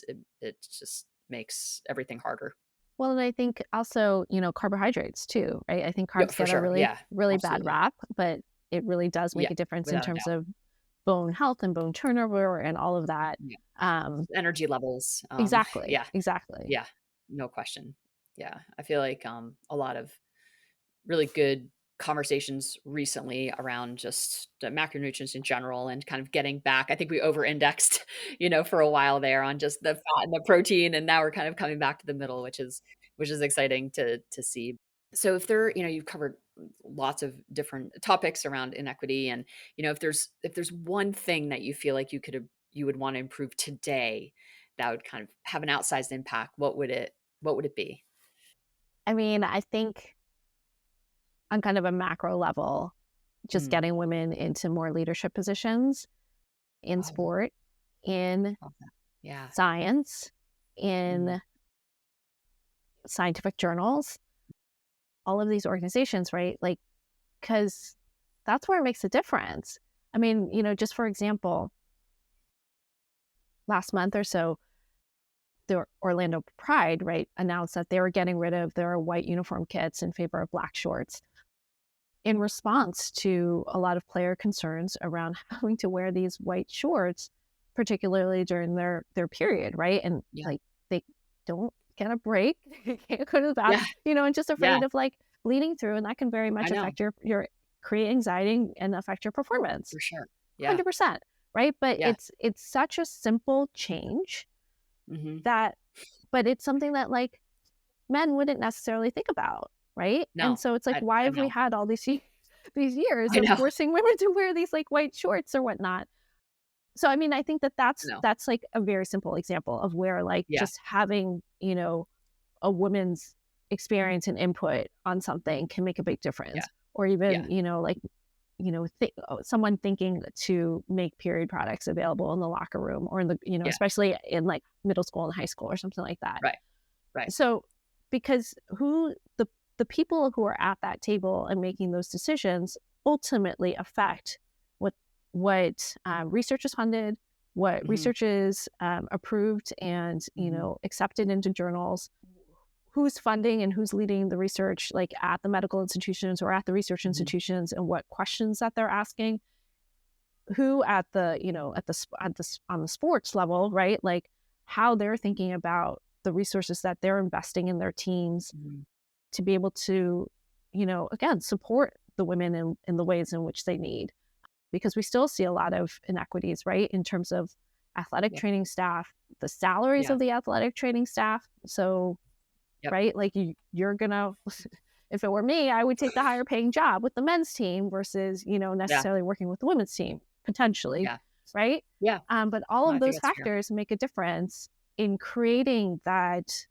just makes everything harder. Well, and I think also, carbohydrates too, right? I think Yeah, carbs for get a sure. really, Yeah, really bad absolutely. rap, but it really does make Yeah, a difference in without a terms doubt. of bone health and bone turnover and all of that. Yeah. Um, Energy levels. exactly, Yeah, exactly. yeah, no question. Yeah, I feel like a lot of really good conversations recently around just the macronutrients in general and kind of getting back. I think we over indexed, for a while there on just the fat and the protein. And now we're kind of coming back to the middle, which is exciting to see. So if you've covered lots of different topics around inequity, and if there's one thing that you feel like you would want to improve today that would kind of have an outsized impact, what would it be? I mean, I think on kind of a macro level, just Mm. getting women into more leadership positions in Oh, sport, in love that. Yeah. science, Mm. in scientific journals, all of these organizations, right? Like, because that's where it makes a difference. I mean, just for example, last month or so, the Orlando Pride, right, announced that they were getting rid of their white uniform kits in favor of black shorts in response to a lot of player concerns around having to wear these white shorts, particularly during their period, right? And Yeah. like they don't get a break, they can't go to the bathroom, Yeah. and just Yeah. afraid of like bleeding through, and that can very I much know. affect your create anxiety and affect your performance. For sure. Yeah. 100%, right? But Yeah. it's such a simple change Mhm. that, but it's something that like men wouldn't necessarily think about, right? And No. so it's like, I why I have we know. had all these years I of know. forcing women to wear these like white shorts or whatnot? So I mean, I think that I know. that's like a very simple example of where like Yeah. just having a woman's experience and input on something can make a big Yeah. difference, or even Yeah. like someone thinking to make period products available in the locker room or in the Yeah. especially in like middle school and high school or something like that. Right. Right. So, because the people who are at that table and making those decisions ultimately affect what research is funded, what Mhm. research is approved and Mhm. accepted into journals, who's funding and who's leading the research, like at the medical institutions or at the research Mhm. institutions, and what questions that they're asking, who at the on the sports level, right? Like how they're thinking about the resources that they're investing in their teams Mhm. to be able to, again, support the women in the ways in which they need. Because we still see a lot of inequities, right? In terms of athletic Yeah. training staff, the salaries Yeah. of the athletic training staff. So, Yep. right, like you're gonna, if it were me, I would take the higher paying job with the men's team versus, Yeah. necessarily working with the women's team, potentially, Yeah. right? Yeah. But all No, of I think those that's fair. factors make a difference in creating that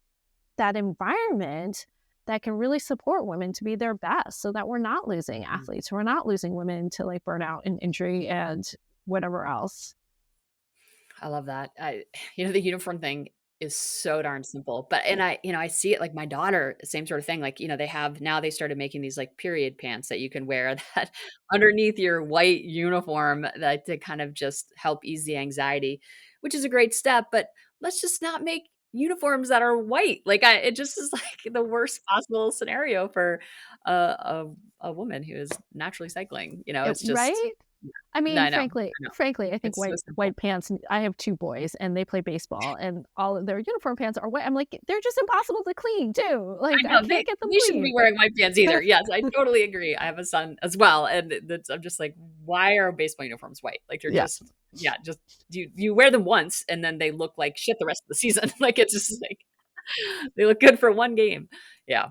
environment that can really support women to be their best, so that we're not losing Mhm. athletes, we're not losing women to like burnout and injury and whatever else. I love that. The uniform thing is so darn simple, but and I see it like my daughter, same sort of thing. Like, they started making these like period pants that you can wear that underneath your white uniform that to kind of just help ease the anxiety, which is a great step. But let's just not make uniforms that are white. Like it just is like the worst possible scenario for a woman who is naturally cycling. It's just Right? I no, mean, I know, frankly, I know. I think It's so simple. white pants. I have two boys, and they play baseball, and all of their uniform pants are white. I'm like, they're just impossible to clean, too. I Like, I know, they can't get them they shouldn't be clean. wearing white pants either. Yes, I totally agree. I have a son as well, and that's I'm just like, "Why are baseball uniforms white?" Like, they're Yeah. just yeah, just you wear them once, and then they look like shit the rest of the season. Like, it's just like they look good for one game. Yeah.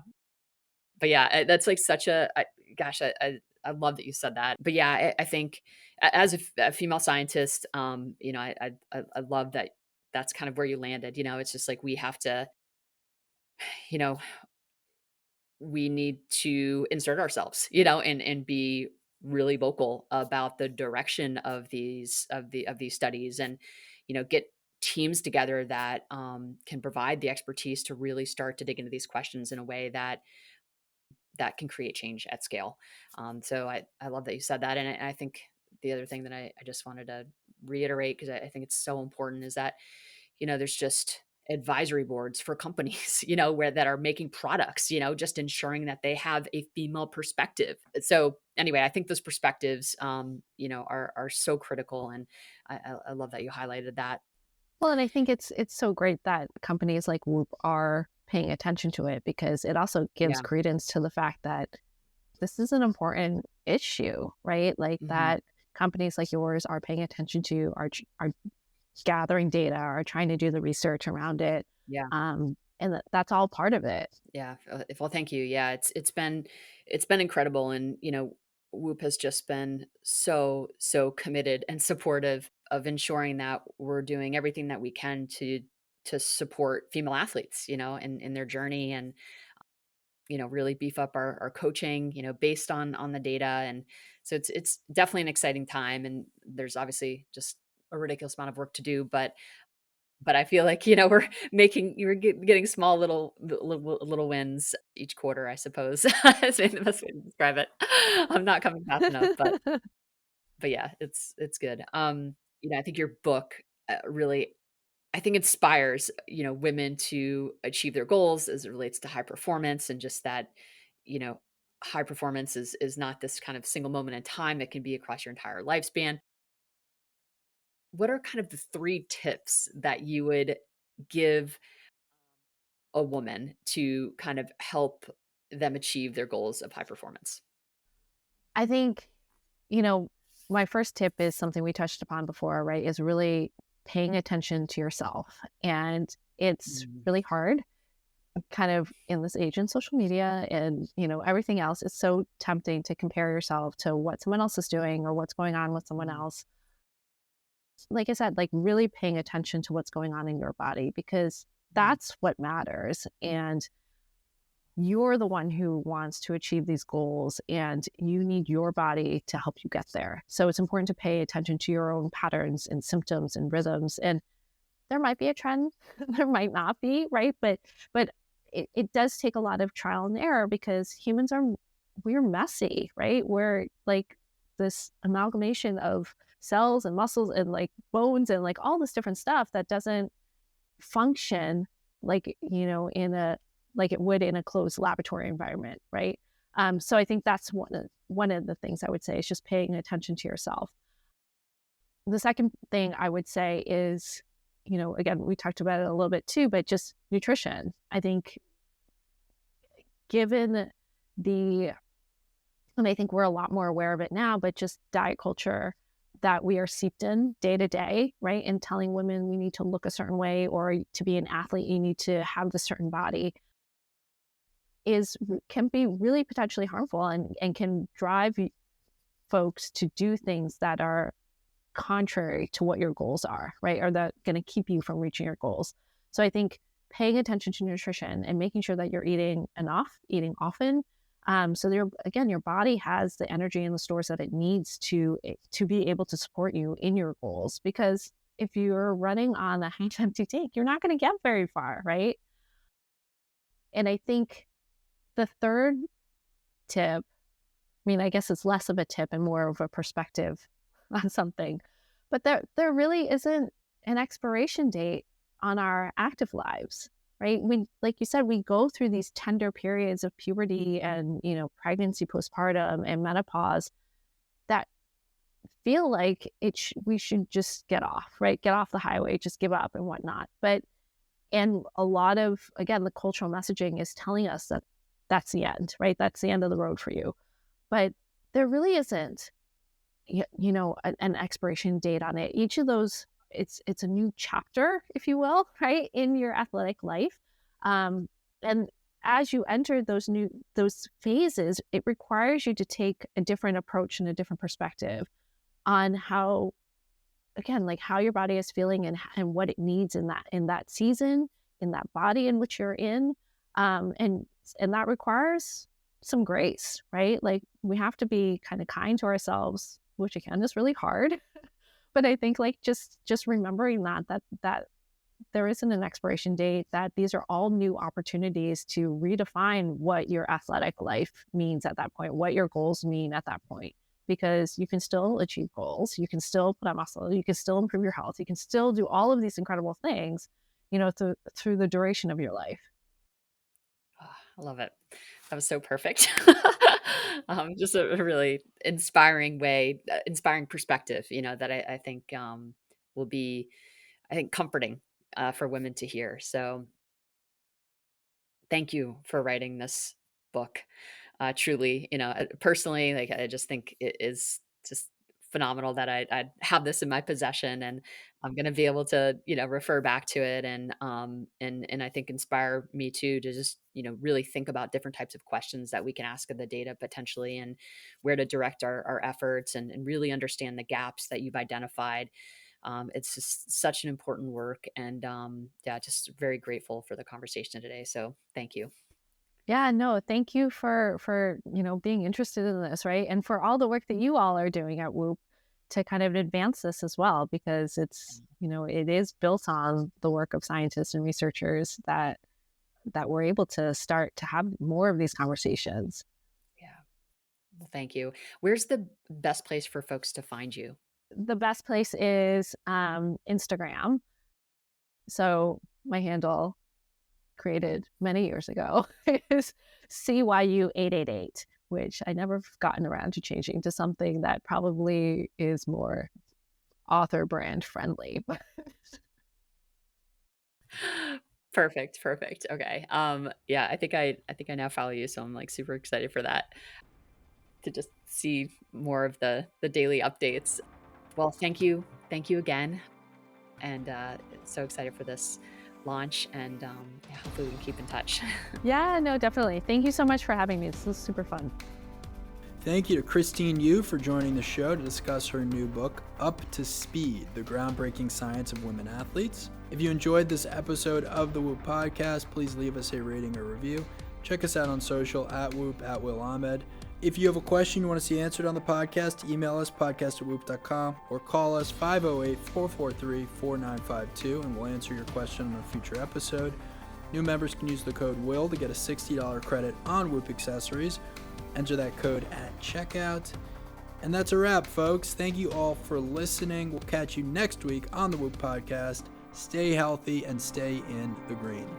But yeah, that's like such a gosh, I love that you said that. But yeah, I think as a female scientist, I love that that's kind of where you landed. It's just like we have to, you know, we need to insert ourselves, and be really vocal about the direction of these studies, and get teams together that can provide the expertise to really start to dig into these questions in a way that can create change at scale. So I love that you said that. And I think the other thing that I just wanted to reiterate, because I think it's so important, is that, there's just advisory boards for companies, where that are making products, just ensuring that they have a female perspective. So anyway, I think those perspectives, are so critical. And I love that you highlighted that. Well, and I think it's so great that companies like Whoop are paying attention to it, because it also gives Yeah. credence to the fact that this is an important issue, right? Like Mhm. that companies like yours are paying attention to, are gathering data, are trying to do the research around it. Yeah. And that's all part of it. Yeah. Well, thank you. Yeah, it's been incredible, and Whoop has just been so committed and supportive of ensuring that we're doing everything that we can to support female athletes, in their journey, and really beef up our coaching, based on the data. And so it's definitely an exciting time, and there's obviously just a ridiculous amount of work to do, but I feel like, you're getting small little wins each quarter, I suppose. Is maybe the best way to describe it. I'm not coming fast enough, but yeah, it's good. I think your book, really, I think inspires, women to achieve their goals as it relates to high performance, and just that, you know, high performance is not this kind of single moment in time. It can be across your entire lifespan. What are kind of the 3 tips that you would give a woman to kind of help them achieve their goals of high performance? I think, you know, my first tip is something we touched upon before, right? Is really paying attention to yourself. And it's Mm, really hard kind of in this age in social media and, everything else. It's so tempting to compare yourself to what someone else is doing or what's going on with someone mm, else. Like I said, like really paying attention to what's going on in your body, because mm, that's what matters. And you're the one who wants to achieve these goals, and you need your body to help you get there. So it's important to pay attention to your own patterns and symptoms and rhythms. And there might be a trend, there might not be, right? But it does take a lot of trial and error, because we're messy, right? We're like this amalgamation of cells and muscles and like bones and like all this different stuff that doesn't function like, in a like it would in a closed laboratory environment, right? So I think that's one of the things I would say is just paying attention to yourself. The second thing I would say is, again, we talked about it a little bit too, but just nutrition. I think given the, and I think we're a lot more aware of it now, but just diet culture that we are seeped in day to day, right? And telling women we need to look a certain way, or to be an athlete, you need to have this certain body, can be really potentially harmful, and can drive folks to do things that are contrary to what your goals are, right? Or that going to keep you from reaching your goals. So I think paying attention to nutrition and making sure that you're eating enough, eating often, so your body has the energy and the stores that it needs to be able to support you in your goals. Because if you're running on a half empty tank, you're not going to get very far, right? And I think the third tip, I mean, I guess it's less of a tip and more of a perspective on something, but there really isn't an expiration date on our active lives, right? Like you said, we go through these tender periods of puberty and, pregnancy, postpartum, and menopause that feel like we should just get off, right? Get off the highway, just give up and whatnot. And a lot of, again, the cultural messaging is telling us that that's the end, right? That's the end of the road for you. But there really isn't, an expiration date on it. Each of those, it's a new chapter, if you will, right, in your athletic life. And as you enter those phases, it requires you to take a different approach and a different perspective on how, again, like how your body is feeling and what it needs in that season, in that body in which you're in. And that requires some grace, right? Like we have to be kind of kind to ourselves, which again is really hard. But I think like just remembering that there isn't an expiration date, that these are all new opportunities to redefine what your athletic life means at that point, what your goals mean at that point, because you can still achieve goals, you can still put on muscle, you can still improve your health, you can still do all of these incredible things, through the duration of your life. Oh, I love it. That was so perfect. Just a really inspiring perspective, that I think will be, I think, comforting for women to hear. So thank you for writing this book. Truly, personally, like I just think it is just phenomenal that I'd have this in my possession, and I'm going to be able to, refer back to it, and I think inspire me too to just, really think about different types of questions that we can ask of the data potentially, and where to direct our efforts, and really understand the gaps that you've identified. It's just such an important work, and yeah, just very grateful for the conversation today. So thank you. Yeah, no, thank you for being interested in this, right? And for all the work that you all are doing at Whoop to kind of advance this as well, because it's, it is built on the work of scientists and researchers that we're able to start to have more of these conversations. Yeah. Well, thank you. Where's the best place for folks to find you? The best place is Instagram. So my handle, created many years ago, is CYU888, which I never gotten around to changing to something that probably is more author brand friendly. Perfect. Okay. Yeah, I think I now follow you, so I'm like super excited for that, to just see more of the daily updates. Well, thank you again, and so excited for this launch, and yeah, hopefully we can keep in touch. Yeah, no, definitely. Thank you so much for having me. This was super fun. Thank you to Christine Yu for joining the show to discuss her new book, Up to Speed, The Groundbreaking Science of Women Athletes. If you enjoyed this episode of the Whoop Podcast, please leave us a rating or review. Check us out on social at Whoop, at Will Ahmed. If you have a question you want to see answered on the podcast, email us podcast@whoop.com or call us 508-443-4952 and we'll answer your question on a future episode. New members can use the code WILL to get a $60 credit on Whoop accessories. Enter that code at checkout. And that's a wrap, folks. Thank you all for listening. We'll catch you next week on the Whoop Podcast. Stay healthy and stay in the green.